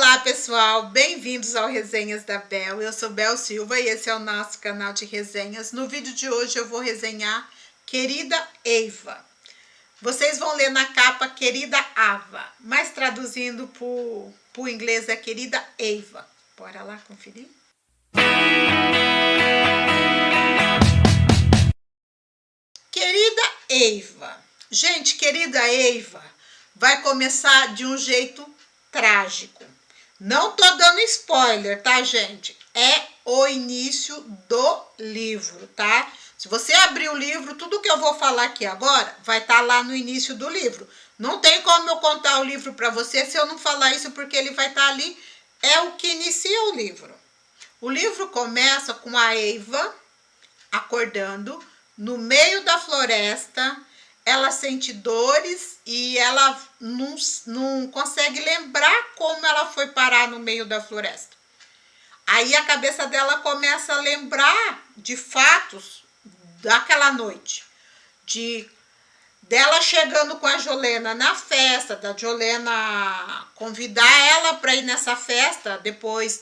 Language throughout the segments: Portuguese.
Olá pessoal, bem-vindos ao Resenhas da Bel. Eu sou Bel Silva e esse é o nosso canal de resenhas. No vídeo de hoje eu vou resenhar Querida Eva. Vocês vão ler na capa Querida Ava, mas traduzindo para o inglês é Querida Eva. Bora lá conferir? Querida Eva. Gente, Querida Eva vai começar de um jeito trágico. Não tô dando spoiler, tá, gente? É o início do livro, tá? Se você abrir o livro, tudo que eu vou falar aqui agora vai estar lá no início do livro. Não tem como eu contar o livro para você se eu não falar isso, porque ele vai estar ali. É o que inicia o livro. O livro começa com a Eva acordando no meio da floresta. Ela sente dores e ela não consegue lembrar como ela foi parar no meio da floresta. Aí a cabeça dela começa a lembrar de fatos daquela noite. Dela chegando com a Jolena na festa, da Jolena convidar ela para ir nessa festa depois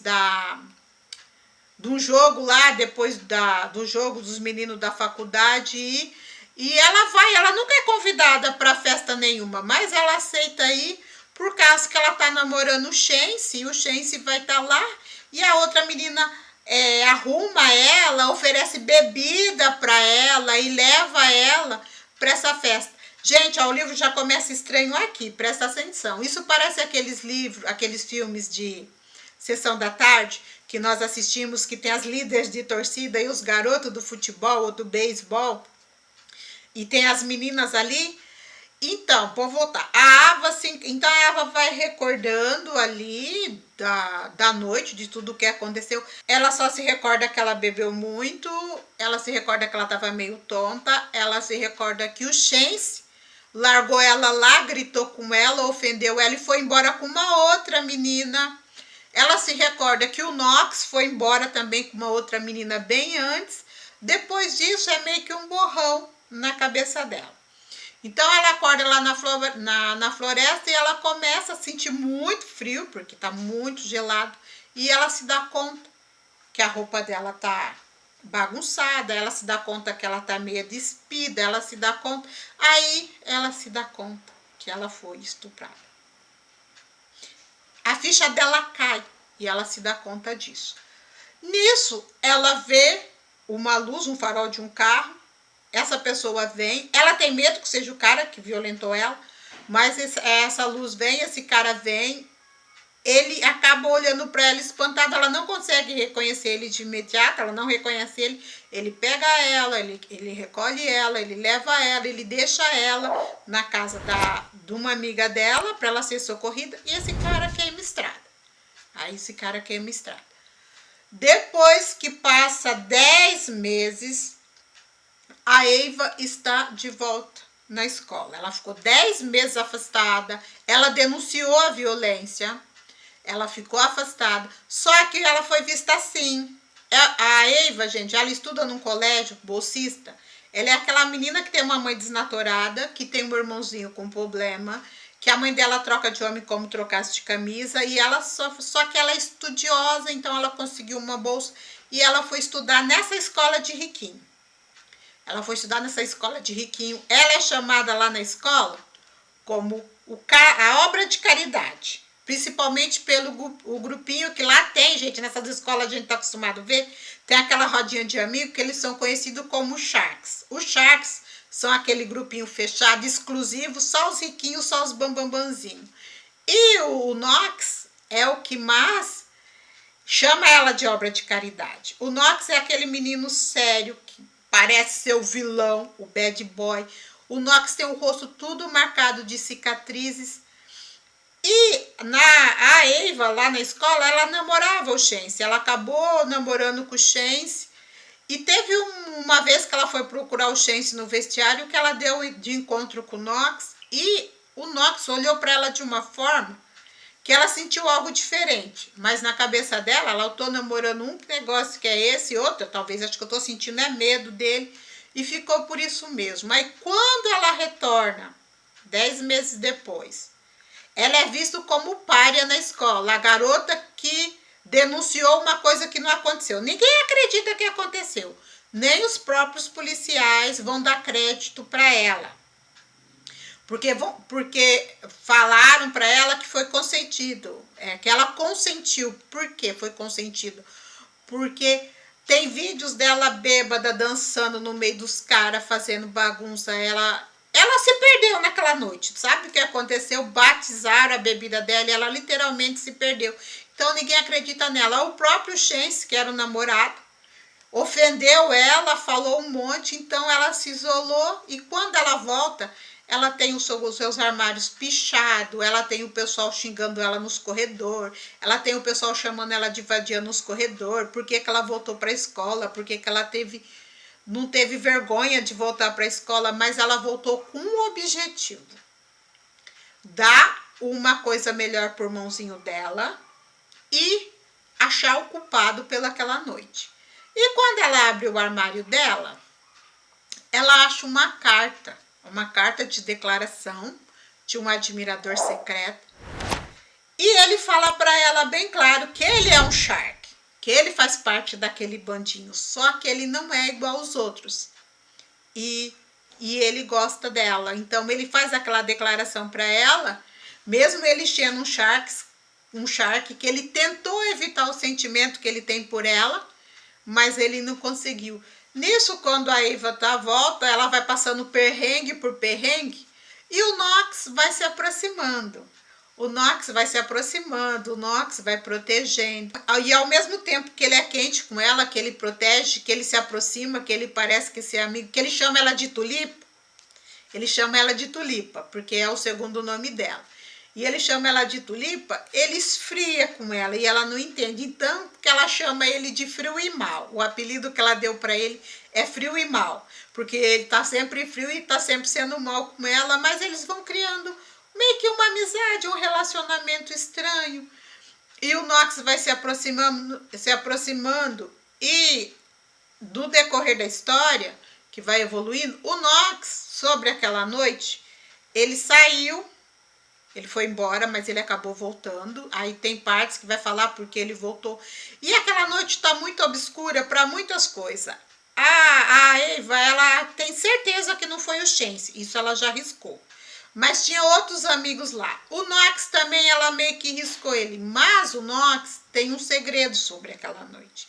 do jogo lá, depois do jogo dos meninos da faculdade. E ela nunca é convidada para festa nenhuma, mas ela aceita ir por causa que ela tá namorando o Chance, e o Chance vai estar lá, e a outra menina arruma ela, oferece bebida para ela e leva ela para essa festa. Gente, o livro já começa estranho aqui, presta atenção. Isso parece aqueles filmes de Sessão da Tarde, que nós assistimos, que tem as líderes de torcida e os garotos do futebol ou do beisebol, e tem as meninas ali. Então, vou voltar. Então a Ava vai recordando ali da noite, de tudo que aconteceu. Ela só se recorda que ela bebeu muito, ela se recorda que ela estava meio tonta, ela se recorda que o Chance largou ela lá, gritou com ela, ofendeu ela e foi embora com uma outra menina. Ela se recorda que o Knox foi embora também com uma outra menina bem antes. Depois disso é meio que um borrão na cabeça dela. Então ela acorda lá na floresta e ela começa a sentir muito frio, porque tá muito gelado, e ela se dá conta que a roupa dela tá bagunçada, ela se dá conta que ela tá meio despida, ela se dá conta que ela foi estuprada. A ficha dela cai e ela se dá conta disso. Nisso, ela vê uma luz, um farol de um carro. Essa pessoa vem, ela tem medo que seja o cara que violentou ela, mas essa luz vem, esse cara vem, ele acaba olhando para ela espantado, ela não consegue reconhecer ele de imediato, ela não reconhece ele, ele pega ela, ele recolhe ela, ele leva ela, ele deixa ela na casa de uma amiga dela para ela ser socorrida, e esse cara queima estrada. Aí esse cara queima estrada. Depois que passa 10 meses, a Eva está de volta na escola. Ela ficou 10 meses afastada, ela denunciou a violência, ela ficou afastada, só que ela foi vista assim. A Eva, gente, ela estuda num colégio bolsista. Ela é aquela menina que tem uma mãe desnaturada, que tem um irmãozinho com problema, que a mãe dela troca de homem como trocasse de camisa, e ela só que ela é estudiosa, então ela conseguiu uma bolsa e ela foi estudar nessa escola de riquinho. Ela foi estudar nessa escola de riquinho. Ela é chamada lá na escola como a obra de caridade. Principalmente pelo o grupinho que lá tem, gente. Nessas escolas a gente está acostumado a ver. Tem aquela rodinha de amigos que eles são conhecidos como Sharks. Os Sharks são aquele grupinho fechado, exclusivo, só os riquinhos, só os bambambanzinhos. E o Knox é o que mais chama ela de obra de caridade. O Knox é aquele menino sério que parece ser o vilão, o bad boy. O Knox tem o rosto tudo marcado de cicatrizes. E a Eva, lá na escola, ela namorava o Chance. Ela acabou namorando com o Chance. E teve uma vez que ela foi procurar o Chance no vestiário, que ela deu de encontro com o Knox. E o Knox olhou para ela de uma forma que ela sentiu algo diferente, mas na cabeça dela, ela tô namorando um negócio que é esse, outro, talvez acho que eu tô sentindo é medo dele, e ficou por isso mesmo. Aí quando ela retorna, 10 meses depois, ela é vista como pária na escola, a garota que denunciou uma coisa que não aconteceu. Ninguém acredita que aconteceu, nem os próprios policiais vão dar crédito para ela. Porque falaram para ela que foi consentido, que ela consentiu. Por que foi consentido? Porque tem vídeos dela bêbada dançando no meio dos caras, fazendo bagunça. Ela se perdeu naquela noite. Sabe o que aconteceu? Batizaram a bebida dela e ela literalmente se perdeu. Então ninguém acredita nela. O próprio Chance, que era o namorado, ofendeu ela, falou um monte, então ela se isolou e quando ela volta, ela tem os seus armários pichados, ela tem o pessoal xingando ela nos corredores, ela tem o pessoal chamando ela de vadia nos corredores, por que ela voltou para a escola, por que ela não teve vergonha de voltar para a escola, mas ela voltou com um objetivo: dar uma coisa melhor por mãozinho dela e achar o culpado pelaquela noite. E quando ela abre o armário dela, ela acha uma carta de declaração de um admirador secreto. E ele fala para ela bem claro que ele é um Shark, que ele faz parte daquele bandinho, só que ele não é igual aos outros. E ele gosta dela. Então ele faz aquela declaração para ela, mesmo ele sendo um Shark que ele tentou evitar o sentimento que ele tem por ela, mas ele não conseguiu. Nisso, quando a Ava tá à volta, ela vai passando perrengue por perrengue e o Knox vai se aproximando. O Knox vai se aproximando, o Knox vai protegendo. E ao mesmo tempo que ele é quente com ela, que ele protege, que ele se aproxima, que ele parece que ser amigo, que ele chama ela de Tulipa. Ele chama ela de Tulipa, porque é o segundo nome dela. E ele chama ela de Tulipa, ele esfria com ela e ela não entende. Então, que ela chama ele de Frio e Mal. O apelido que ela deu para ele é Frio e Mal, porque ele tá sempre frio e tá sempre sendo mal com ela, mas eles vão criando meio que uma amizade, um relacionamento estranho. E o Knox vai se aproximando e do decorrer da história, que vai evoluindo, o Knox, sobre aquela noite, ele saiu. Ele foi embora, mas ele acabou voltando. Aí tem partes que vai falar porque ele voltou. E aquela noite está muito obscura para muitas coisas. A Ava, ela tem certeza que não foi o Chance. Isso ela já riscou. Mas tinha outros amigos lá. O Knox também, ela meio que riscou ele. Mas o Knox tem um segredo sobre aquela noite.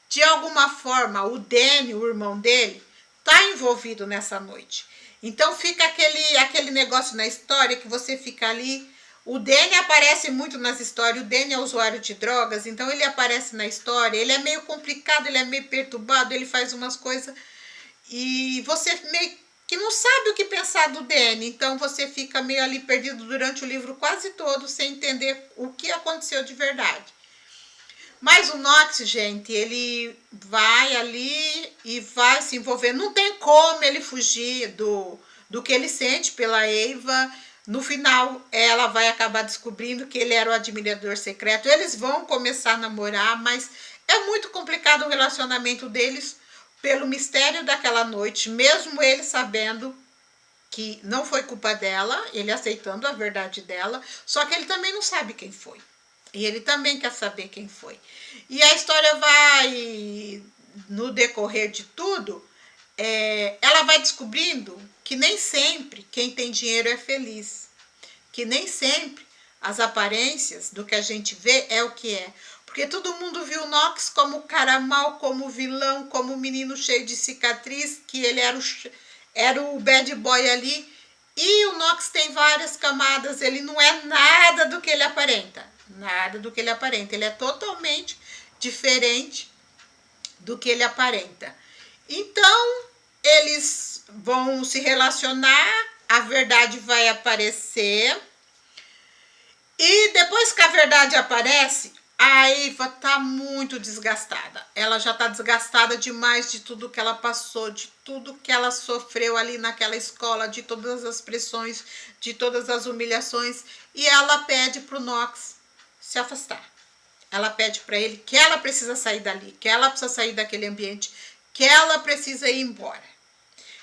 De alguma forma, o Danny, o irmão dele, está envolvido nessa noite. Então fica aquele negócio na história que você fica ali. O Danny aparece muito nas histórias. O Danny é usuário de drogas, então ele aparece na história. Ele é meio complicado, ele é meio perturbado, ele faz umas coisas e você meio que não sabe o que pensar do Danny. Então você fica meio ali perdido durante o livro quase todo, sem entender o que aconteceu de verdade. Mas o Knox, gente, ele vai ali e vai se envolver. Não tem como ele fugir do que ele sente pela Ava. No final, ela vai acabar descobrindo que ele era o admirador secreto. Eles vão começar a namorar, mas é muito complicado o relacionamento deles pelo mistério daquela noite, mesmo ele sabendo que não foi culpa dela, ele aceitando a verdade dela, só que ele também não sabe quem foi. E ele também quer saber quem foi. E a história vai, no decorrer de tudo, ela vai descobrindo que nem sempre quem tem dinheiro é feliz. Que nem sempre as aparências do que a gente vê é o que é. Porque todo mundo viu o Knox como cara mau, como vilão, como menino cheio de cicatriz, que ele era o bad boy ali. E o Knox tem várias camadas, ele não é nada do que ele aparenta. Nada do que ele aparenta. Ele é totalmente diferente do que ele aparenta. Então, eles vão se relacionar, a verdade vai aparecer. E depois que a verdade aparece, a Ava tá muito desgastada. Ela já tá desgastada demais de tudo que ela passou, de tudo que ela sofreu ali naquela escola, de todas as pressões, de todas as humilhações. E ela pede pro Knox se afastar. Ela pede para ele que ela precisa sair dali, que ela precisa sair daquele ambiente, que ela precisa ir embora.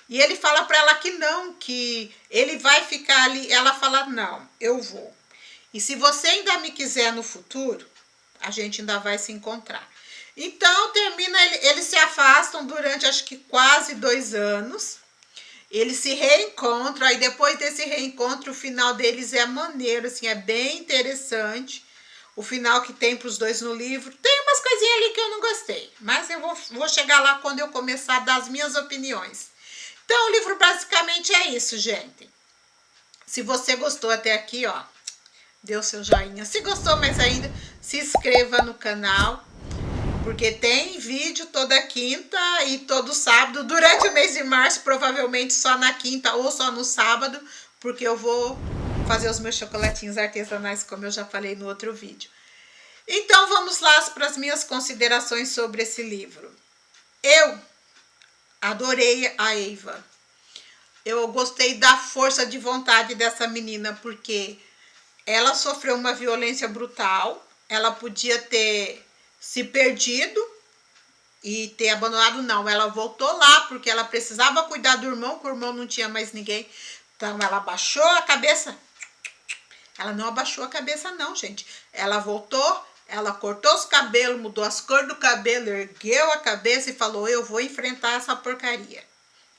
E ele fala para ela que não, que ele vai ficar ali. Ela fala, não, eu vou. E se você ainda me quiser no futuro, a gente ainda vai se encontrar. Então, eles se afastam durante, acho que quase 2 anos. Eles se reencontram, aí depois desse reencontro, o final deles é maneiro, assim, é bem interessante. O final que tem para os dois no livro. Tem umas coisinhas ali que eu não gostei, mas eu vou chegar lá quando eu começar a dar as minhas opiniões. Então, o livro basicamente é isso, gente. Se você gostou até aqui, ó, dê o seu joinha. Se gostou mais ainda, se inscreva no canal, porque tem vídeo toda quinta e todo sábado. Durante o mês de março, provavelmente só na quinta ou só no sábado, porque eu vou fazer os meus chocolatinhos artesanais, como eu já falei no outro vídeo. Então, vamos lá para as minhas considerações sobre esse livro. Eu adorei a Eva. Eu gostei da força de vontade dessa menina, porque ela sofreu uma violência brutal. Ela podia ter se perdido e ter abandonado, não. Ela voltou lá porque ela precisava cuidar do irmão, porque o irmão não tinha mais ninguém. Então, ela abaixou a cabeça. Ela não abaixou a cabeça, não, gente. Ela voltou, ela cortou os cabelos, mudou as cores do cabelo, ergueu a cabeça e falou: eu vou enfrentar essa porcaria.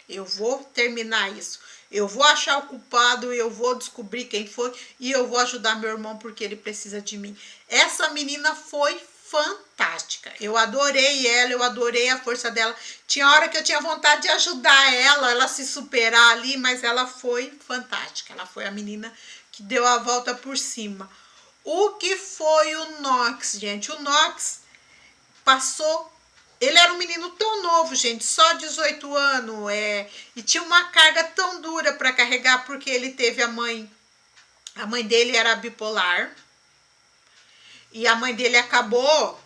Eu vou terminar isso. Eu vou achar o culpado, eu vou descobrir quem foi e eu vou ajudar meu irmão porque ele precisa de mim. Essa menina foi fantástica. Eu adorei ela, eu adorei a força dela. Tinha hora que eu tinha vontade de ajudar ela se superar ali, mas ela foi fantástica. Ela foi a menina que deu a volta por cima. O que foi o Knox, gente? O Knox passou... Ele era um menino tão novo, gente, só 18 anos, e tinha uma carga tão dura para carregar, porque ele teve a mãe dele era bipolar, e a mãe dele acabou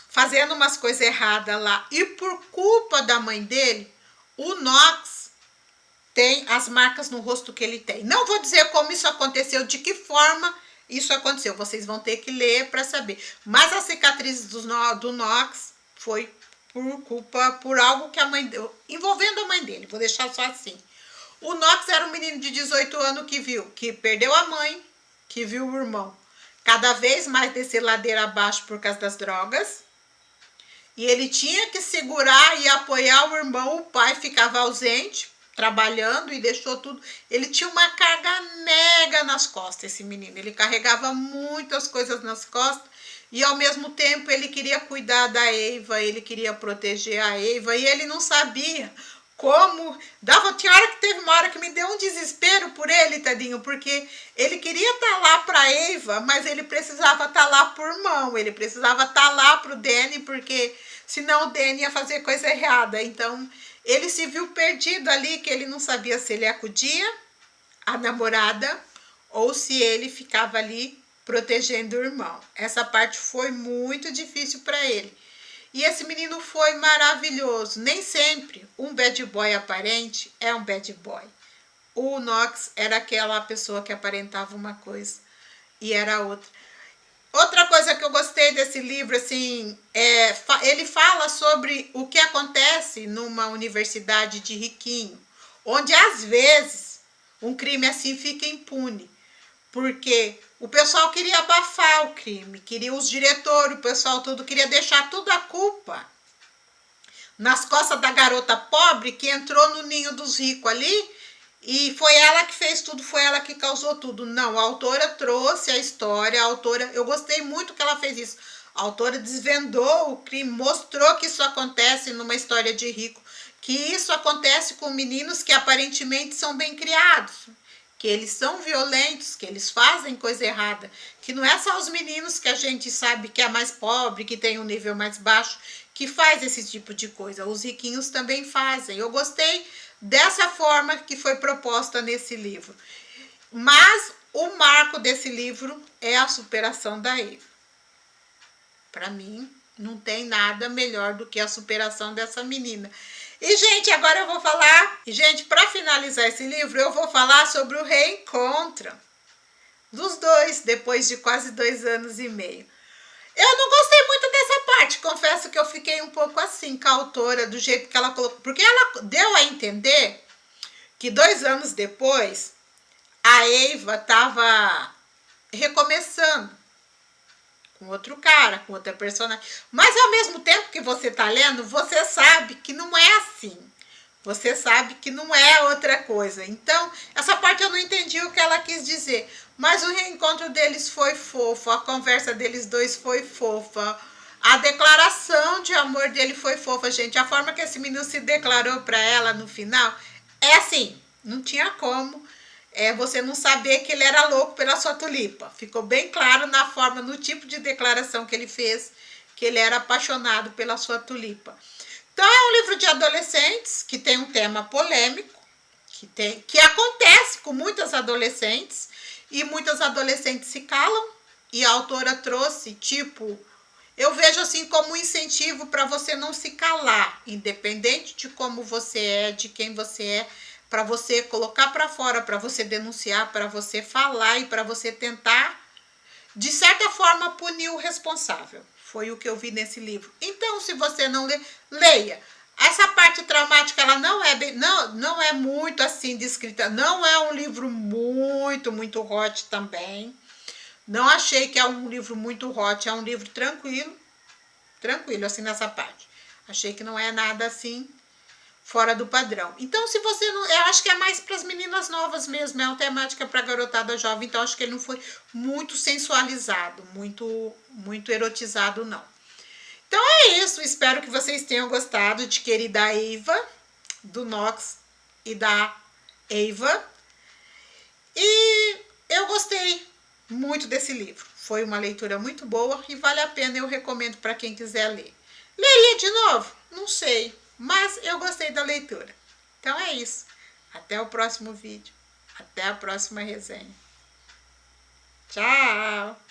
fazendo umas coisas erradas lá, e por culpa da mãe dele, o Knox tem as marcas no rosto que ele tem. Não vou dizer como isso aconteceu, de que forma isso aconteceu, vocês vão ter que ler para saber, mas a cicatriz do Knox foi por algo que a mãe dele, envolvendo a mãe dele, vou deixar só assim. O Knox era um menino de 18 anos que perdeu a mãe, que viu o irmão cada vez mais descer ladeira abaixo por causa das drogas, e ele tinha que segurar e apoiar o irmão. O pai ficava ausente, trabalhando, e deixou tudo. Ele tinha uma carga mega nas costas, esse menino, ele carregava muitas coisas nas costas. E ao mesmo tempo ele queria cuidar da Eva, ele queria proteger a Eva, e ele não sabia como. Tinha hora que teve uma hora que me deu um desespero por ele, tadinho, porque ele queria estar lá para Eva, mas ele precisava estar lá por irmão, ele precisava estar lá para o Danny, porque senão o Danny ia fazer coisa errada. Então ele se viu perdido ali, que ele não sabia se ele acudia a namorada ou se ele ficava ali protegendo o irmão. Essa parte foi muito difícil para ele. E esse menino foi maravilhoso. Nem sempre um bad boy aparente é um bad boy. O Knox era aquela pessoa que aparentava uma coisa e era outra. Outra coisa que eu gostei desse livro, assim, ele fala sobre o que acontece numa universidade de riquinho, onde às vezes um crime assim fica impune. Porque o pessoal queria abafar o crime, os diretores, o pessoal tudo, queria deixar toda a culpa nas costas da garota pobre que entrou no ninho dos ricos ali, e foi ela que fez tudo, foi ela que causou tudo. Não, a autora trouxe a história, eu gostei muito que ela fez isso. A autora desvendou o crime, mostrou que isso acontece numa história de rico, que isso acontece com meninos que aparentemente são bem criados, que eles são violentos, que eles fazem coisa errada, que não é só os meninos que a gente sabe que é mais pobre, que tem um nível mais baixo, que faz esse tipo de coisa. Os riquinhos também fazem. Eu gostei dessa forma que foi proposta nesse livro. Mas o marco desse livro é a superação da Eva. Para mim, não tem nada melhor do que a superação dessa menina. E, gente, agora eu vou falar... Gente, para finalizar esse livro, eu vou falar sobre o reencontro dos dois, depois de quase 2 anos e meio. Eu não gostei muito dessa parte, confesso que eu fiquei um pouco assim com a autora, do jeito que ela colocou. Porque ela deu a entender que 2 anos depois, a Eva estava recomeçando com outro cara, com outra personagem. Mas ao mesmo tempo que você tá lendo, você sabe que não é assim. Você sabe que não é outra coisa. Então, essa parte eu não entendi o que ela quis dizer. Mas o reencontro deles foi fofo, a conversa deles dois foi fofa. A declaração de amor dele foi fofa, gente. A forma que esse menino se declarou para ela no final é assim, não tinha como você não saber que ele era louco pela sua tulipa. Ficou bem claro na forma, no tipo de declaração que ele fez, que ele era apaixonado pela sua tulipa. Então é um livro de adolescentes que tem um tema polêmico, que acontece com muitas adolescentes, e muitas adolescentes se calam, e a autora trouxe, tipo, eu vejo assim como um incentivo para você não se calar, independente de como você é, de quem você é, para você colocar para fora, para você denunciar, para você falar e para você tentar, de certa forma, punir o responsável. Foi o que eu vi nesse livro. Então, se você não lê, leia. Essa parte traumática, ela não é muito assim descrita. Não é um livro muito hot também. Não achei que é um livro muito hot. É um livro tranquilo assim nessa parte. Achei que não é nada assim fora do padrão. Então, se você não... Eu acho que é mais para as meninas novas mesmo, é uma temática para garotada jovem, então acho que ele não foi muito sensualizado, muito erotizado, não. Então é isso, espero que vocês tenham gostado de Querida Eva, do Knox e da Eva. E eu gostei muito desse livro. Foi uma leitura muito boa e vale a pena, eu recomendo para quem quiser ler. Leria de novo? Não sei, mas eu gostei da leitura. Então é isso. Até o próximo vídeo. Até a próxima resenha. Tchau!